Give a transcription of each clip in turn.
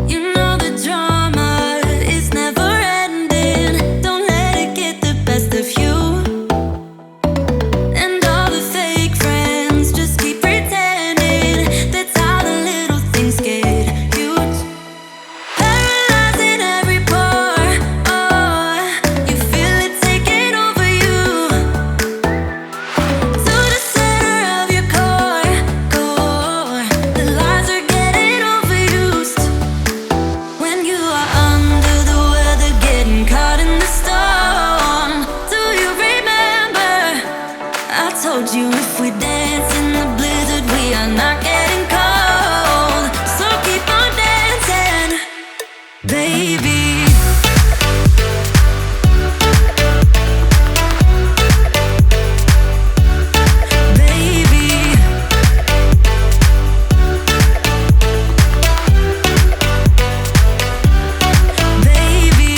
You know the drama is never ending. Don't let it get the best of you. And all the fake friends just keep pretending. That's how the little things get huge. Paralyzing every pore. Oh, you feel it taking over you. To the center of your core. The lies are getting overused. When you are under the weather, getting caught in the storm. Do you remember? I told you if we dance in the blizzard, we are not getting cold. So keep on dancing, baby. Baby. Baby.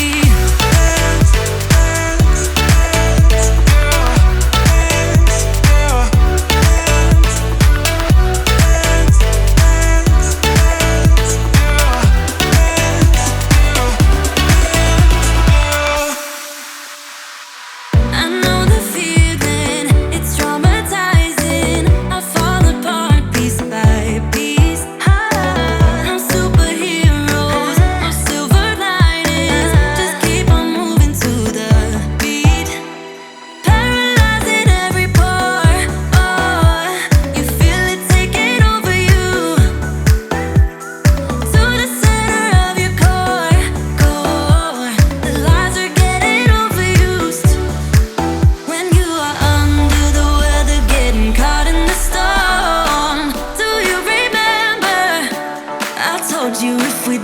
I know the feeling, it's traumatizing. I fall apart piece by piece. No superheroes, no silver linings. Just keep on moving to the beat. Paralyzing every pore. Oh, you feel it taking over you. To the center of your core. The lies are getting overused. When you are under the weather, getting caught in the storm. Do you remember? I told you if we